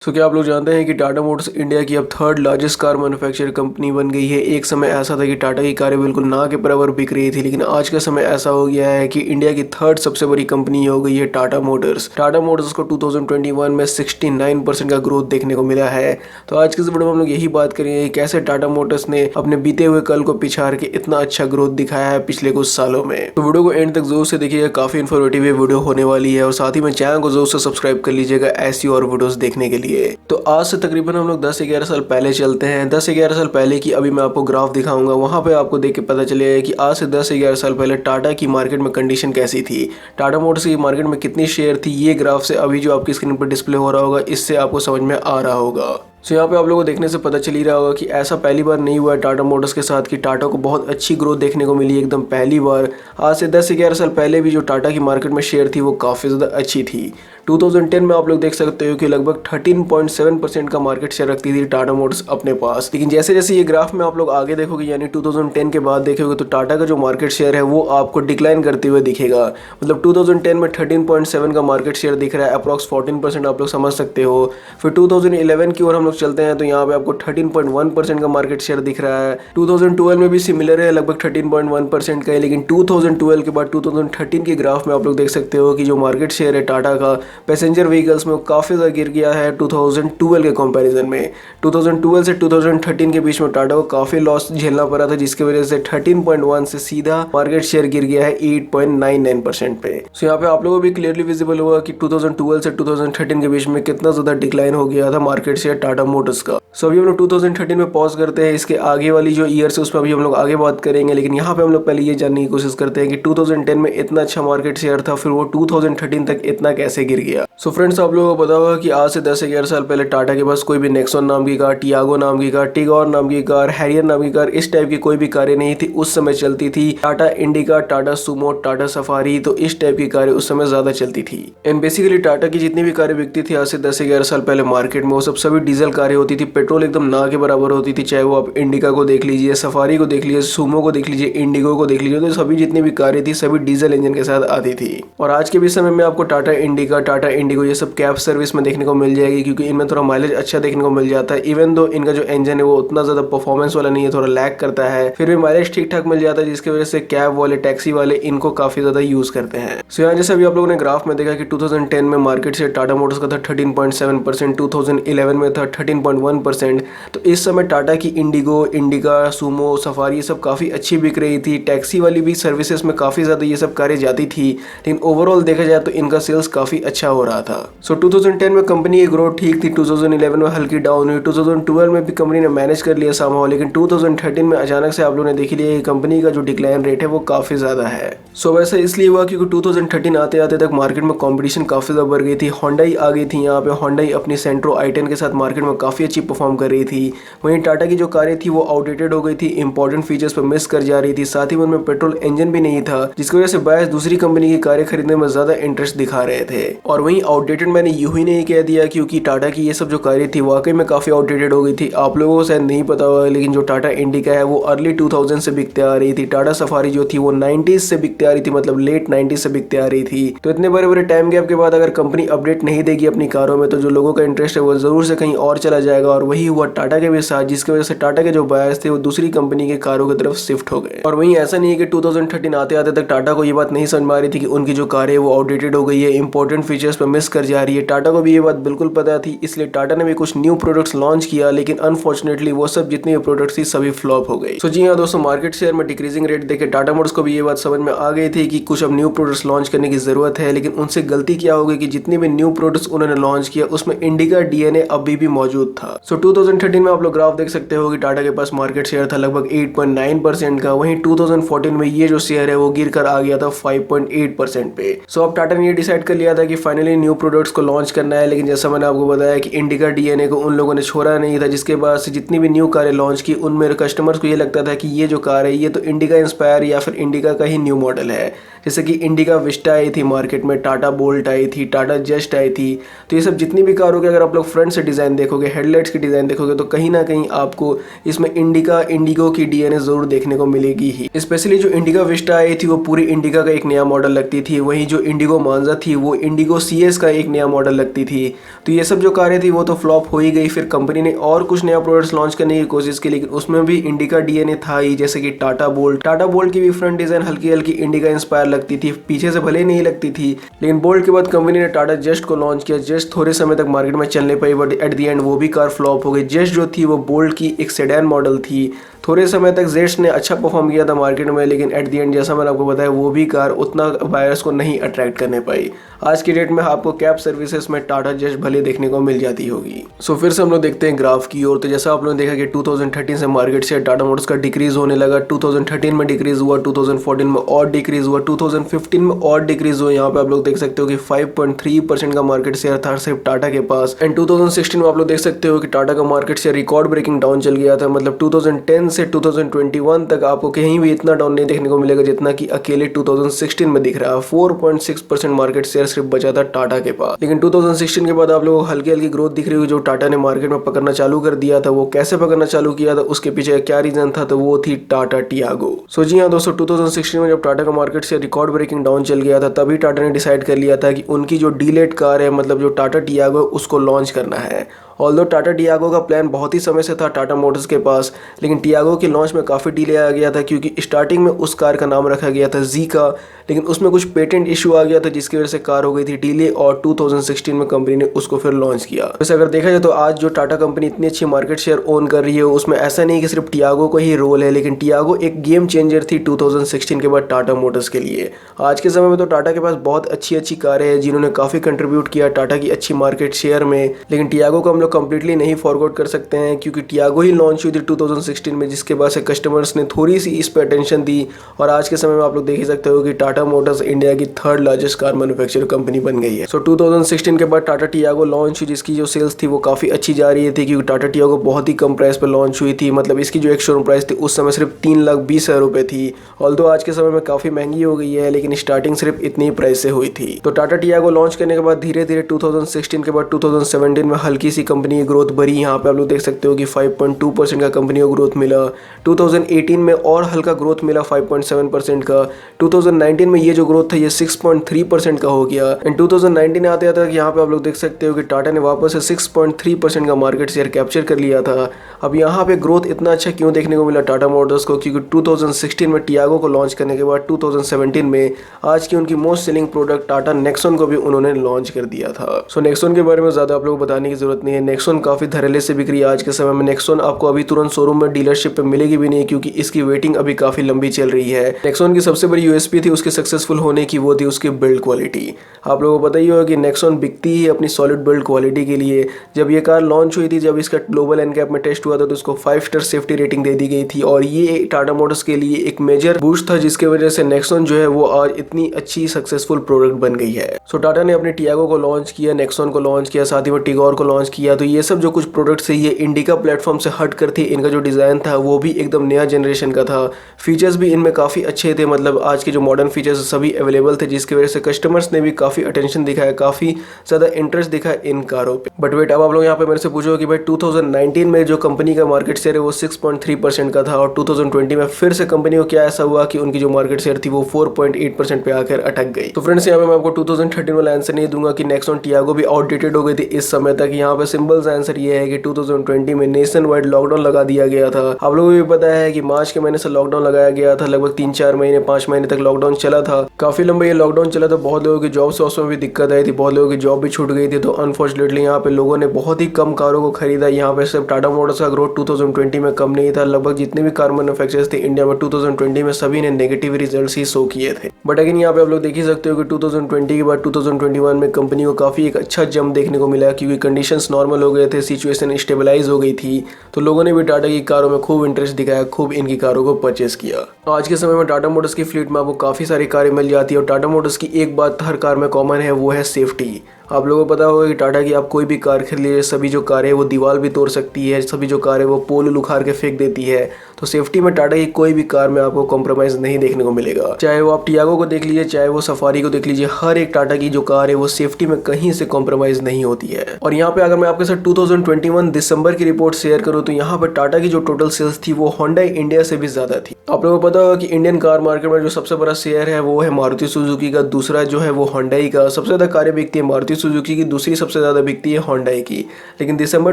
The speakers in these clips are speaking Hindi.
क्या आप लोग जानते हैं कि टाटा मोटर्स इंडिया की अब third largest car manufacture company बन गई है। एक समय ऐसा था कि टाटा की कारें बिल्कुल ना के बराबर बिक रही थी, लेकिन आज का समय ऐसा हो गया है कि इंडिया की थर्ड सबसे बड़ी कंपनी हो गई है टाटा मोटर्स। टाटा मोटर्स को 2021 में 69% का ग्रोथ देखने को मिला है। तो आज के इस वीडियो में हम लोग यही बात करेंगे कि कैसे टाटा मोटर्स ने अपने बीते हुए कल को पिछाड़ के इतना अच्छा ग्रोथ दिखाया है पिछले कुछ सालों में। तो वीडियो को एंड तक जोर से देखिएगा, काफी इन्फॉर्मेटिव वीडियो होने वाली है और साथ ही में चैनल को जोर से सब्सक्राइब कर लीजिएगा ऐसी और वीडियोस देखने के लिए। तो आज से तकरीबन हम लोग 10-11 साल पहले चलते हैं। 10-11 साल पहले की अभी मैं आपको ग्राफ दिखाऊंगा, वहां पे आपको देख के पता चलेगा कि आज से 10-11 साल पहले टाटा की मार्केट में कंडीशन कैसी थी, टाटा मोटर्स की मार्केट में कितनी शेयर थी। ये ग्राफ से अभी जो आपकी स्क्रीन पर डिस्प्ले हो रहा होगा, इससे आपको समझ में आ रहा होगा। यहाँ पे आप लोगों को देखने से पता चल ही रहा होगा कि ऐसा पहली बार नहीं हुआ है टाटा मोटर्स के साथ कि टाटा को बहुत अच्छी ग्रोथ देखने को मिली एकदम पहली बार। आज से 10-11 साल पहले भी जो टाटा की मार्केट में शेयर थी वो काफ़ी ज़्यादा अच्छी थी। 2010 में आप लोग देख सकते हो कि लगभग 13.7% का मार्केट शेयर रखती थी टाटा मोटर्स अपने पास। लेकिन जैसे जैसे ये ग्राफ में आप लोग आगे देखोगे, यानी 2010 के बाद देखोगे, तो टाटा का जो मार्केट शेयर है वो आपको डिक्लाइन करते हुए दिखेगा। मतलब 2010 में 13.7 का मार्केट शेयर दिख रहा है, अप्रॉक्स 14% आप लोग समझ सकते हो। फिर 2011 की ओर हम लोग चलते हैं तो यहाँ पे आपको 13.1% का मार्केट शेयर दिख रहा है। 2012 में भी सिमिलर है, लगभग 13.1% का है। लेकिन 2012 के बाद 2013 के ग्राफ में आप लोग देख सकते हो कि जो मार्केट शेयर है टाटा का पैसेंजर व्हीकल्स में वो काफ़ी ज़्यादा गिर गया है 2012 के कंपैरिजन में। 2012 से 2013 के बीच में टाटा को काफ़ी लॉस झेलना पड़ा था, जिसकी वजह से 13.1 से सीधा मार्केट शेयर गिर गया है 8.99% पे। यहाँ पे आप लोगों को भी क्लियरली विजिबल होगा कि 2012 से 2013 के बीच में कितना ज़्यादा डिक्लाइन हो गया था मार्केट शेयर टाटा मोटर्स का। अभी हम लोग 2013 में पॉज करते हैं। इसके आगे वाली जो ईयर्स है उस पर अभी हम लोग आगे बात करेंगे, लेकिन यहाँ पे हम लोग पहले ये जानने की कोशिश करते हैं कि 2010 में इतना अच्छा मार्केट शेयर था, फिर वो 2013 तक इतना कैसे गिर गया। फ्रेंड्स, आप लोगों को पता होगा कि आज से 10-11 साल पहले टाटा के पास कोई भी नेक्सॉन नाम की कार, टियागो नाम की कार, टिगोर नाम की कार, हैरियर नाम की कार, इस टाइप की कोई भी कारें नहीं थी। उस समय चलती थी Tata indica, Tata Sumo, Tata safari, तो इस टाइप की कारें उस समय ज्यादा चलती थी। एंड बेसिकली टाटा की जितनी भी कारें बिकती थी आज से 10-11 साल पहले मार्केट में, वो सब सभी डीजल कारें होती थी। पेट्रोल एकदम ना के बराबर होती थी। चाहे वो आप इंडिका को देख लीजिए, सफारी को देख लीजिए, सुमो को देख लीजिए, इंडिगो को देख लीजिए, तो सभी जितनी भी कारें थी सभी डीजल इंजन के साथ आती थी। और आज के भी समय में आपको टाटा इंडिका, टाटा इंडिगो ये सब कैब सर्विस में देखने को मिल जाएगी, क्योंकि इनमें थोड़ा माइलेज अच्छा देखने को मिल जाता है। इवन दो इनका जो इंजन है वो उतना ज्यादा परफॉर्मेंस वाला नहीं है, थोड़ा लैग करता है, फिर भी माइलेज ठीक ठाक मिल जाता है, जिसकी वजह से कैब वाले, टैक्सी वाले इनको काफी ज्यादा यूज करते हैं। यहाँ जैसे अभी आप लोगों ने ग्राफ में देखा कि 2010 में मार्केट से टाटा मोटर्स का था 13.7%, 2011 में था 13.1%। तो इस समय टाटा की इंडिगो, इंडिका, सुमो, सफारी ये सब काफी अच्छी बिक रही थी। टैक्सी वाली भी सर्विसेज में काफी ज्यादा ये सब कारें जाती थी, लेकिन ओवरऑल देखा जाए तो इनका सेल्स काफी अच्छा हो रहा था। 2010 में कंपनी की ग्रोथ ठीक थी, 2011 में हल्की डाउन हुई, 2012 में भी कंपनी ने मैनेज कर लिया सामहाउ, लेकिन 2013 में अचानक से आप लोगों ने देख लिया कि कंपनी का जो डिक्लाइन रेट है वो काफी ज्यादा है। वैसे इसलिए हुआ क्योंकि 2013 आते आते तक मार्केट में कंपटीशन काफी ज्यादा बढ़ गई थी। होंडाई आ गई थी यहाँ पे। होंडाई अपनी सेंट्रो i10 के साथ मार्केट में काफी अच्छी परफॉर्म कर रही थी। वहीं टाटा की जो कारें थी वो आउटडेटेड हो गई थी, इंपॉर्टेंट फीचर्स पर मिस कर जा रही थी, साथ ही उनमें पेट्रोल इंजन भी नहीं था, जिसकी वजह से बायर्स दूसरी कंपनी की कारें खरीदने में ज्यादा इंटरेस्ट दिखा रहे थे। और वहीं आउटडेटेड मैंने यूं ही नहीं कह दिया, क्योंकि टाटा की ये सब जो कारें थी वाकई में काफी आउटडेटेड हो गई थी। आप लोगों को शायद नहीं पता होगा, लेकिन जो टाटा इंडिका है वो अर्ली 2000 से बिकते आ रही थी। टाटा सफारी जो थी वो 90s से बिकते आ रही थी, मतलब लेट 90s से बिकते आ रही थी। तो इतने बड़े बड़े टाइम गैप के बाद अगर कंपनी अपडेट नहीं देगी अपनी कारों में, तो जो लोगों का इंटरेस्ट है वो जरूर से कहीं और चला जाएगा। और वही हुआ टाटा के भी साथ, जिसकी वजह से टाटा के जो बायर्स थे वो दूसरी कंपनी के कारों की तरफ शिफ्ट हो गए। और वहीं ऐसा नहीं है कि 2013 आते आते तक टाटा को ये बात नहीं समझ में आ रही थी कि उनकी जो कार है वो आउटडेटेड हो गई है, इंपॉर्टेंट फीचर्स पर मिस कर जा रही है। टाटा को भी ये बात बिल्कुल पता थी, इसलिए टाटा ने भी कुछ न्यू प्रोडक्ट्स लॉन्च किया, लेकिन अनफॉर्चुनेटली वो सब जितनी भी प्रोडक्ट्स थी सभी फ्लॉप हो गई। जी हाँ दोस्तों, मार्केट शेयर में डिक्रीजिंग रेट देखे टाटा मोटर्स को भी ये बात समझ में आ गई थी कि कुछ अब न्यू प्रोडक्ट्स लॉन्च करने की जरूरत है। लेकिन उनसे गलती क्या हो गई कि जितने भी न्यू प्रोडक्ट्स उन्होंने लॉन्च किया उसमें इंडिका डीएनए अभी भी मौजूद था। 2013 में आप लोग ग्राफ देख सकते हो कि टाटा के पास मार्केट शेयर था लगभग 8.9% का। वहीं 2014 में ये जो शेयर है वो गिर कर आ गया था 5.8% पे। अब टाटा ने ये डिसाइड कर लिया था कि फाइनली न्यू प्रोडक्ट्स को लॉन्च करना है। लेकिन जैसा मैंने आपको बताया कि इंडिका डीएनए को उन लोगों ने छोड़ा नहीं था, जिसके बाद से जितनी भी न्यू कारें लॉन्च की उनमें कस्टमर्स को ये लगता था कि ये जो कार है ये तो इंडिका इंस्पायर या फिर इंडिका का ही न्यू मॉडल है। जैसे कि इंडिका विस्टा आई थी मार्केट में, टाटा बोल्ट आई थी, टाटा जस्ट आई थी। तो ये सब जितनी भी कारों के अगर आप लोग फ्रंट से डिज़ाइन देखोगे, हेडलाइट्स की डिज़ाइन देखोगे, तो कहीं ना कहीं आपको इसमें इंडिगो की डीएनए ज़रूर देखने को मिलेगी ही। स्पेशली जो इंडिका विस्टा आई थी वो पूरी इंडिका का एक नया मॉडल लगती थी, वहीं जो इंडिगो मांजा थी वो इंडिगो सीएस का एक नया मॉडल लगती थी। तो ये सब जो कारें थी वो तो फ्लॉप हो ही गई। फिर कंपनी ने और कुछ नया प्रोडक्ट्स लॉन्च करने की कोशिश की, लेकिन उसमें भी इंडिका डीएनए था ही। जैसे कि टाटा बोल्ट की भी फ्रंट डिजाइन हल्की हल्की इंडिका इंस्पायर लगती थी, पीछे से भले नहीं लगती थी। लेकिन बोल्ट के बाद कंपनी ने टाटा जस्ट को लॉन्च किया। जस्ट थोड़े समय तक मार्केट में चलने पाई, बट एट द एंड वो भी कार फ्लॉप हो गई। जस्ट जो थी वो बोल्ट की एक सेडान मॉडल थी। थोड़े समय तक जेट्स ने अच्छा परफॉर्म किया था मार्केट में, लेकिन एट द एंड जैसा मैंने आपको बताया वो भी कार उतना बायर्स को नहीं अट्रैक्ट करने पाई। आज की डेट में आपको कैब सर्विसेज में टाटा जस्ट भले देखने को मिल जाती होगी। सो फिर से हम लोग देखते हैं ग्राफ की ओर। तो जैसा आप लोगों ने देखा कि 2013 से मार्केट से टाटा मोटर्स का डिक्रीज होने लगा। 2013 में डिक्रीज हुआ, 2014 में और डिक्रीज हुआ, 2015 में और डिक्रीज हुआ। यहाँ पे आप लोग देख सकते हो कि 5.3% का मार्केट शेयर था सिर्फ टाटा के पास। एंड 2016 में आप लोग देख सकते हो कि टाटा का market share record breaking down चल गया था। मतलब 2010 से 2021 तक आपको कहीं भी इतना डाउन नहीं देखने को मिलेगा जितना कि अकेले 2016 में दिख रहा है। 4.6% मार्केट शेयर सिर्फ बचा था टाटा के पास। लेकिन 2016 के बाद आप लोगों को हल्की हल्की ग्रोथ दिख रही है जो टाटा ने मार्केट में पकड़ना चालू कर दिया था। वो कैसे पकड़ना चालू किया था, उसके पीछे क्या रीजन था, तो वो थी टाटा टियागो। सो जी हाँ दोस्तों, 2016 में जब टाटा का market share record breaking down चल गया था, तभी टाटा ने डिसाइड कर लिया था कि उनकी जो डीलेट कार है, मतलब जो टाटा टियागो, उसको लॉन्च करना है। ऑल्दो टाटा टियागो का प्लान बहुत ही समय से था टाटा मोटर्स के पास, लेकिन टियागो के लॉन्च में काफ़ी डिले आ गया था, क्योंकि स्टार्टिंग में उस कार का नाम रखा गया था जी का, लेकिन उसमें कुछ पेटेंट इशू आ गया था जिसकी वजह से कार हो गई थी डिले, और 2016 में कंपनी ने उसको फिर लॉन्च किया। वैसे अगर देखा जाए तो आज जो टाटा कंपनी इतनी अच्छी मार्केट शेयर ओन कर रही है, उसमें ऐसा नहीं कि सिर्फ टियागो का ही रोल है, लेकिन टियागो एक गेम चेंजर थी 2016 के बाद टाटा मोटर्स के लिए। आज के समय में तो टाटा के पास बहुत अच्छी अच्छी कारें हैं जिन्होंने काफ़ी कंट्रीब्यूट किया टाटा की अच्छी मार्केट शेयर में, लेकिन टियागो को हम लोग कंप्लीटली नहीं फॉरवर्ड कर सकते हैं, क्योंकि टियागो ही लॉन्च हुई थी 2016 में, जिसके बाद से कस्टमर्स ने थोड़ी सी इस पर अटेंशन दी, और आज के समय में आप लोग देख ही सकते हो कि टाटा मोटर्स इंडिया की 3rd largest car manufacturer company बन गई है। सो 2016 के बाद टाटा टियागो लॉन्च हुई, जिसकी जो सेल्स थी वो काफ़ी अच्छी जा रही थी, क्योंकि टाटा टियागो बहुत ही कम प्राइस पर लॉन्च हुई थी। मतलब इसकी जो एक शोरूम प्राइस थी उस समय सिर्फ 3,20,000 रुपये थी। ऑल्दो आज के समय में काफ़ी महंगी हो गई है, लेकिन स्टार्टिंग सिर्फ इतनी प्राइस से हुई थी। तो टाटा टियागो लॉन्च करने के बाद धीरे धीरे 2016 के बाद 2017 में हल्की सी कंपनी की ग्रोथ बढ़ी। यहाँ पे आप लोग देख सकते हो कि 5.2% का कंपनी को ग्रोथ मिला। 2018 में और हल्का ग्रोथ मिला 5.7% का। 2019 में ये जो ग्रोथ था ये 6.3% का हो गया। एंड 2019 आते आते तक यहाँ पे आप लोग देख सकते हो कि टाटा ने वापस से 6.3% का मार्केट शेयर कैप्चर कर लिया था। अब यहाँ पे ग्रोथ इतना अच्छा क्यों देखने को मिला टाटा मोटर्स को, क्योंकि 2016 में टियागो को लॉन्च करने के बाद 2017 में आज की उनकी most selling product Tata Nexon को भी उन्होंने लॉन्च कर दिया था। सो नेक्सॉन के बारे में ज़्यादा आप लोगों को बताने की जरूरत नहीं है। नेक्सॉन काफ़ी धड़ल्ले से बिक रही है आज के समय में। नेक्सॉन आपको अभी तुरंत शोरूम में डीलरशिप पे मिलेगी भी नहीं, क्योंकि इसकी वेटिंग अभी काफ़ी लंबी चल रही है। नेक्सॉन की सबसे बड़ी यूएसपी थी उसके सक्सेसफुल होने की, वो थी उसकी बिल्ड क्वालिटी। आप लोगों को पता ही होगा कि नेक्सॉन बिकती ही अपनी सॉलिड बिल्ड क्वालिटी के लिए। जब ये कार लॉन्च हुई थी, जब इसका ग्लोबल एनकैप में टेस्ट हुआ था, तो इसको 5 स्टार सेफ्टी रेटिंग दे दी गई थी, और ये टाटा मोटर्स के लिए एक मेजर बूस्ट था, जिसके वजह से नेक्सॉन जो है वो आज इतनी अच्छी सक्सेसफुल प्रोडक्ट बन गई है। सो टाटा ने अपने टियागो को लॉन्च किया, नेक्सॉन को लॉन्च किया, साथ ही में टिगोर को लॉन्च किया। तो ये सब जो कुछ प्रोडक्ट्स है ये इंडिका प्लेटफॉर्म से हट कर थे। इनका जो डिज़ाइन था वो भी एकदम नया जनरेशन का था। फीचर्स भी इनमें काफ़ी अच्छे थे, मतलब आज के जो मॉडर्न फीचर्स सभी अवेलेबल थे, जिसकी वजह से कस्टमर्स ने भी काफ़ी अटेंशन दिखाया, काफ़ी ज़्यादा इंटरेस्ट दिखा इन कारों पे। बट वेट, अब आप लोग यहाँ पे मेरे से पूछो कि भाई 2019 में जो कंपनी का मार्केट शेयर है वो 6.3% का था, और 2020 में फिर से कंपनी को क्या ऐसा हुआ कि उनकी जो मार्केट शेयर थी वो 4.8% पे आकर अटक गई। तो फ्रेंड्स यहाँ पे मैं आपको 2013 वाला आंसर नहीं दूंगा कि नेक्सॉन टियागो भी आउटडेटेड हो गई थी इस समय तक। यहाँ पे सिंपल सा आंसर ये है कि 2020 में नेशन वाइड लॉकडाउन लगा दिया गया था। आप लोगों को भी पता है कि मार्च के महीने से लॉकडाउन लगाया गया था, लगभग 3-4 महीने 5 महीने तक लॉकडाउन चला था। काफी लंबा ये लॉकडाउन चला था, बहुत लोगों की जॉब सोर्स में भी दिक्कत आई थी, बहुत लोगों की जॉब भी छूट गई थी। तो अनफॉर्चुनेटली यहाँ पे लोगों ने बहुत ही कम कारों को खरीदा। यहाँ पे सिर्फ टाटा मोटर्स का ग्रोथ 2020 में कम नहीं था, लगभग जितने भी कार मैन्युफैक्चरर्स थे इंडिया में 2020 में सभी ने नेगेटिव रिजल्ट्स ही शो किए थे। बट अगेन यहाँ पे आप लोग देख ही सकते हो कि 2020 के बाद 2021 में कंपनी को काफी एक अच्छा जंप देखने को मिला, क्योंकि कंडीशंस नॉर्मल हो गए थे, सिचुएशन स्टेबलाइज हो गई थी, तो लोगों ने भी टाटा की कारों में खूब इंटरेस्ट दिखाया, खूब इनकी कारों को परचेस किया। आज के समय में टाटा मोटर्स की फ्लीट में आपको काफ़ी सारी कारें मिल जाती है, और टाटा मोटर्स की एक बात हर कार में कॉमन है, वो है सेफ्टी। आप लोगों को पता होगा कि टाटा की आप कोई भी कार खरीद लीजिए, सभी जो कारें वो दीवार भी तोड़ सकती है, सभी जो कारें वो पोल उखाड़ के फेंक देती है। तो सेफ्टी में टाटा की कोई भी कार में आपको कॉम्प्रोमाइज नहीं देखने को मिलेगा। चाहे वो आप टियागो को देख लीजिए, चाहे वो सफारी को देख लीजिए, हर एक टाटा की जो कार है वो सेफ्टी में कहीं से कॉम्प्रोमाइज नहीं होती है। और यहाँ पे अगर मैं आपके साथ 2021 दिसंबर की रिपोर्ट शेयर करूँ तो यहाँ पे टाटा की जो टोटल सेल्स थी वो होंडा इंडिया से भी ज्यादा थी। आप लोगों को पता होगा कि इंडियन कार मार्केट में जो सबसे बड़ा शेयर है वो है मारुति सुजुकी का, दूसरा जो है वो होंडाई का। सबसे ज्यादा कारें बिकती है मारुति सुजुकी की, दूसरी सबसे ज्यादा बिकती है होंडाई की। लेकिन दिसंबर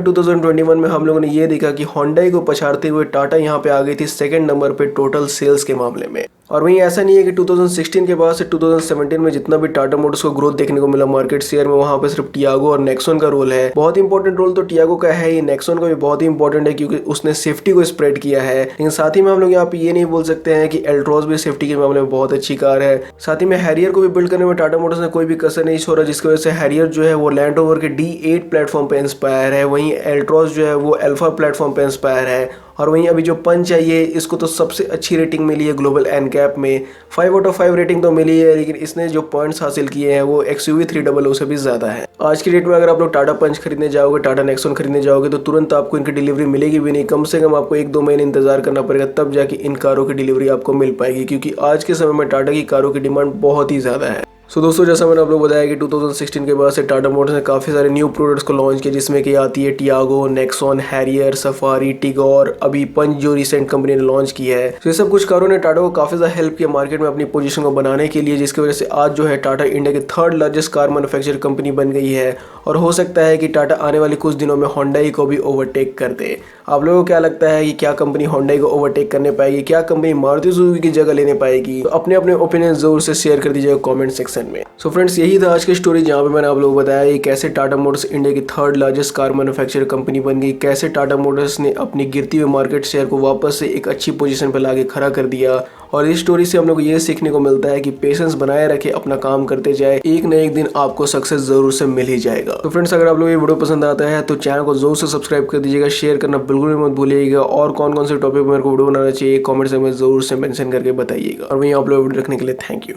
2021 में हम लोगों ने ये देखा कि होंडाई को पछाड़ते हुए टाटा यहाँ पे आ गई थी सेकंड नंबर पे टोटल सेल्स के मामले में। और वहीं ऐसा नहीं है कि 2016 के बाद से 2017 में जितना भी टाटा मोटर्स को ग्रोथ देखने को मिला मार्केट शेयर में, वहां पे सिर्फ टियागो और नेक्सॉन का रोल है। बहुत इंपॉर्टेंट रोल तो टियागो का है ही, नेक्सॉन का भी बहुत ही इंपॉर्टेंट है क्योंकि उसने सेफ्टी को स्प्रेड किया है। लेकिन साथ ही में हम लोग यहाँ पे ये नहीं बोल सकते हैं कि एल्ट्रोज भी सेफ्टी के मामले में बहुत अच्छी कार है। साथ ही में हैरियर को भी बिल्ड करने में टाटा मोटर्स ने कोई भी कसर नहीं छोड़ा, जिसकी वजह से हैरियर जो है वो लैंड रोवर के D8 प्लेटफॉर्म पे इंस्पायर है, वहीं एल्ट्रोज जो है वो अल्फा प्लेटफॉर्म पे इंस्पायर है। और वहीं अभी जो पंच है ये इसको तो सबसे अच्छी रेटिंग मिली है ग्लोबल एनकैप में, 5/5 रेटिंग तो मिली है, लेकिन इसने जो पॉइंट्स हासिल किए हैं वो XUV 300 से भी ज्यादा है। आज की डेट में अगर आप लोग टाटा पंच खरीदने जाओगे, टाटा नेक्सॉन खरीदने जाओगे तो तुरंत आपको इनकी डिलीवरी मिलेगी भी नहीं, कम से कम आपको 1-2 महीने इंतजार करना पड़ेगा, तब जाके इन कारों की डिलीवरी आपको मिल पाएगी, क्योंकि आज के समय में टाटा की कारों की डिमांड बहुत ही ज्यादा है। सो दोस्तों, जैसा मैंने आप लोग बताया कि 2016 के बाद से टाटा मोटर्स ने काफ़ी सारे न्यू प्रोडक्ट्स को लॉन्च किया, जिसमें कि आती है Tiago, Nexon, Harrier, safari, Tigor, अभी पंच जो रिसेंट कंपनी ने लॉन्च किया है। तो ये सब कुछ कारों ने टाटा को काफ़ी ज़्यादा हेल्प किया मार्केट में अपनी पोजीशन को बनाने के लिए, जिसकी वजह से आज जो है टाटा इंडिया की 3rd largest car manufacture company बन गई है। और हो सकता है कि टाटा आने वाले कुछ दिनों में होंडाई को भी ओवरटेक कर दे। आप लोगों को क्या लगता है कि क्या कंपनी होंडाई को ओवरटेक करने पाएगी, क्या कंपनी मारुति सुजुकी की जगह लेने पाएगी? तो अपने अपने ओपिनियन जरूर से शेयर कर दीजिएगा कमेंट सेक्शन में। सो फ्रेंड्स, यही था आज की स्टोरी, जहाँ पे मैंने आप लोगों को बताया कि कैसे टाटा मोटर्स इंडिया की 3rd largest car manufacture company बन गई, कैसे टाटा मोटर्स ने अपनी गिरती हुई मार्केट शेयर को वापस से एक अच्छी पोजीशन पर लाके खड़ा कर दिया। और इस स्टोरी से हम लोग ये सीखने को मिलता है कि पेशेंस बनाए रखे, अपना काम करते जाए, एक न एक दिन आपको सक्सेस जरूर से मिल ही जाएगा। तो फ्रेंड्स, अगर आप लोग ये वीडियो पसंद आता है तो चैनल को जरूर से सब्सक्राइब कर दीजिएगा, शेयर करना बिल्कुल भी मत भूलिएगा, और कौन कौन से टॉपिक पर मेरे को वीडियो बनाना चाहिए कमेंट्स में जरूर से मेंशन करके बताइएगा। और वहीं आप लोग वीडियो रखने के लिए थैंक यू।